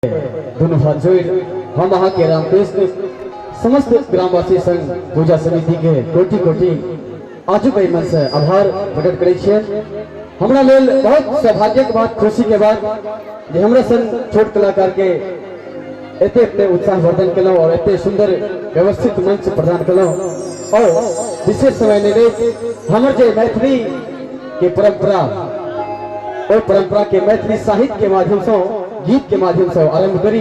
दोनों हाथ जोड़ हम वहाँ के रामकृष्ण समस्त ग्रामवासी संघ पूजा समिति के कोटि कोटि आजू के मन से आभार प्रकट करे छियै। हमरा लेल बहुत सौभाग्य के बात, खुशी के बात जे हमरा संग छोट कलाकार के एते उत्साह वर्धन केलौ और एते सुंदर व्यवस्थित मंच प्रदान केलौ और विशेष समय ने हमर जे मैथिली के परंपरा और परंपरा के मैथिली साहित्य के माध्यम से गीत के माध्यम से आरंभ करी।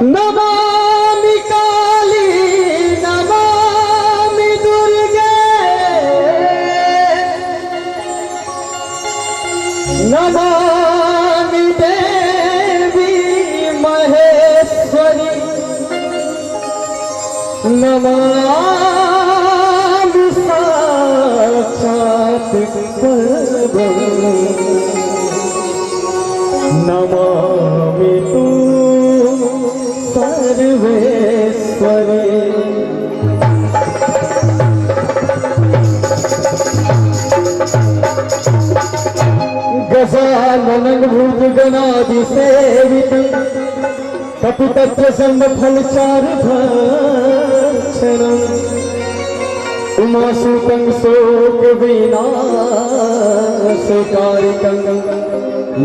नमामि काली नमामि दुर्गे नमामि देवी महेश्वरी नमामि साक्षात् परब्रह्म नमामि तू सर्वेश्वरी। गजाननं भूतगणादि सेवितं कपितज्ञ संफल चारुभक्षणं उमासुतं शोक विनाशकारिकं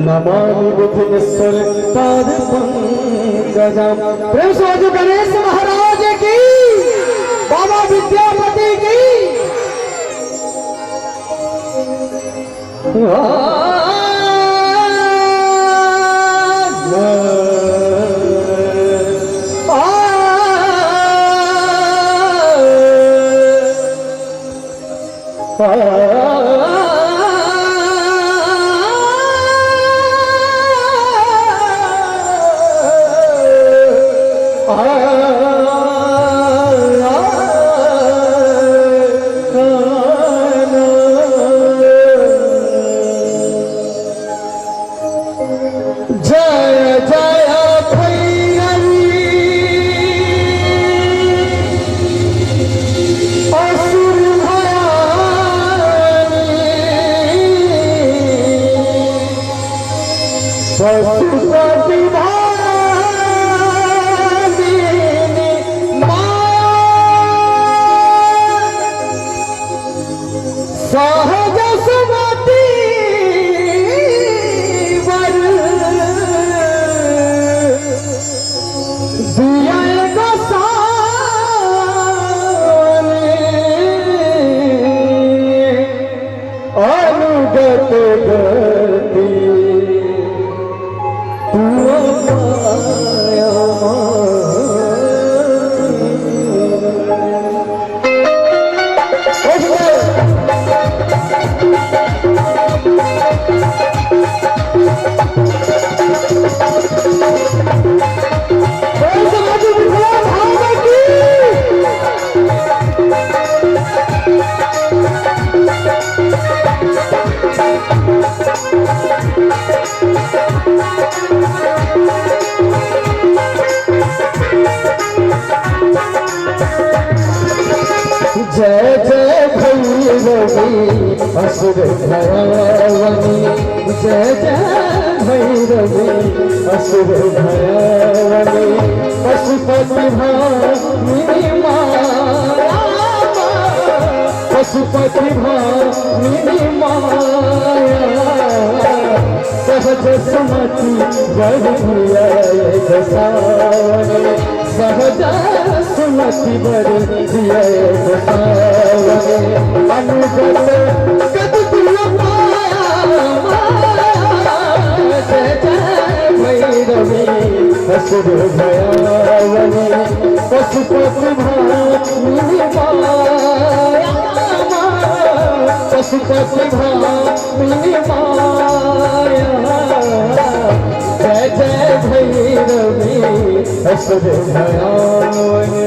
नमामि बुद्धिमेश्वर पादपंकजं। प्रेम से जो गणेश महाराज की, बाबा विद्यापति की। जय जय भैरवी असुर भयानी पशुपति भामिनी सहज सुमति अनुगत गति तू पाया जय जय भैरवी असुर भयानी जय जय भैरवी असुर भयानी पशुपति भामिनी माया पशुपति भामिनी माया सहज सुमति बढ़िया दसावनी सहज सुमति बढ़िया दसावनी अनुगत गति तू पाया जय जय भैरवी असुर भयानी पशुपति भामिनी माया पशुपति भामिनी माया असुर भयावनी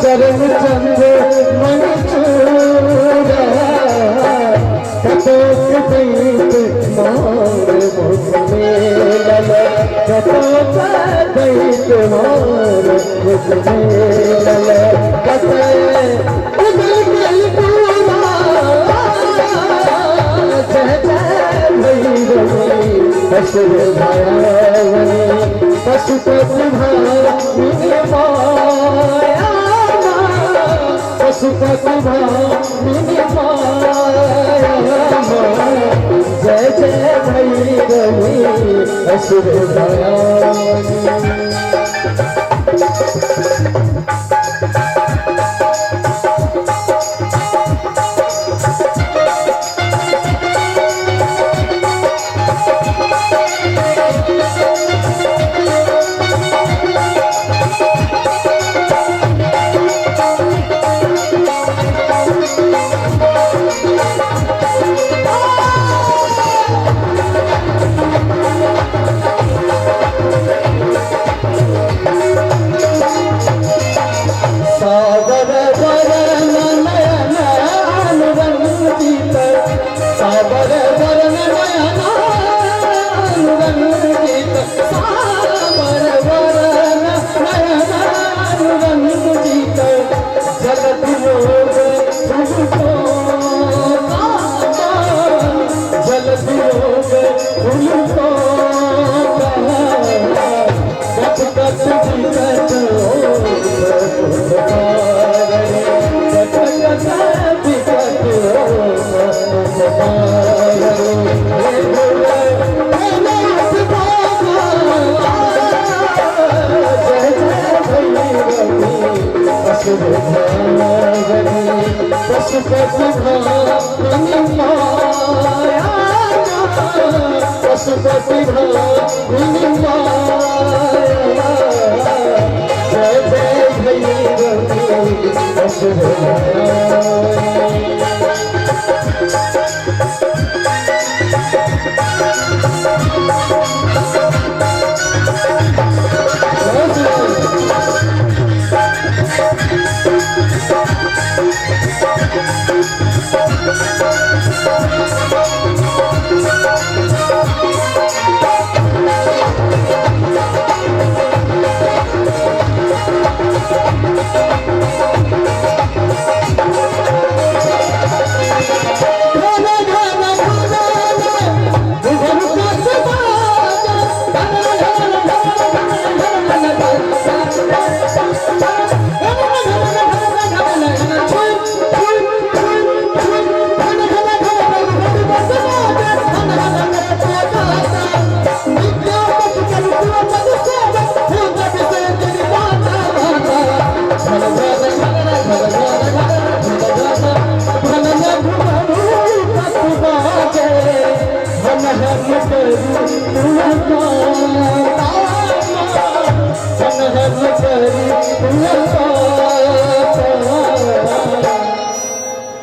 चरण चंद्र मणिचूड़ा कतोक दैत मार मुझमे लल कतोक दैत मार मुझमे लल कते उगल गल पूरा जय जय भैरवी असुर भयावनी पशुपति भामिनी माया पशुपति भामिनी माया जय जय भैरवी असुर भयावनी पशुपति भामिनी माया पशुपति भामिनी माया जय जय भैरवी असुर भयावनी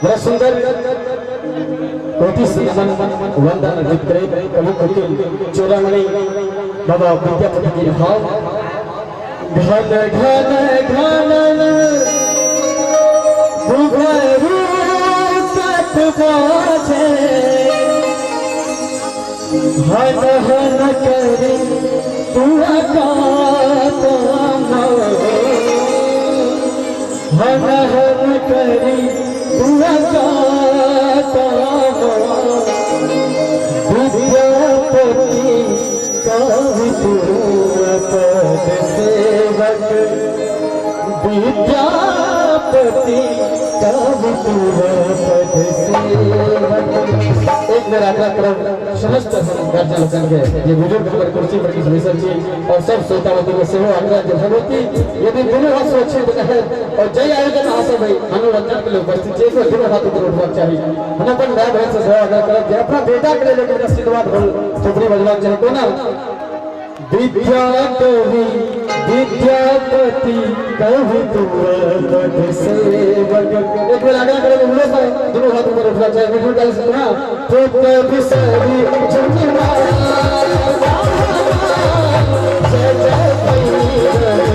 बड़ा सुंदर कोटि वंदन विक्रय कवि कुटिल चूड़ामणि बाबा विद्यापति की भाव घन घन घन घुघरू कट बाजे हन हन करे तू का हन हन करी दुआ गाता विद्यापति पद सेवक विद्यापति पद सेवक। एक मेरा आग्रह करब समस्त गार्जियन लोगन के जे बुजुर्ग पर कुर्सी पर किछ बैसल छी और सब श्रोतावती के सेहो आग्रह जे भगवती यदि दोनों हाथ सुरक्षित रहे और जय आयोजन आ सब मनोरंजन के लिए उपस्थित छै तो दोनों हाथ ऊपर उठबाक चाही। हम अपन भाई बहन से सेहो आग्रह करब जे अपना बेटा के लिए लेकिन आशीर्वाद हो चुपड़ी बजबाक चाही कोना विद्यापति कवि पद सेवक। एक बार आग्रह करेंगे हम लोग दोनों हाथ ऊपर उठना चाहिए मिठू डाल से ना तो कभी सभी जय जय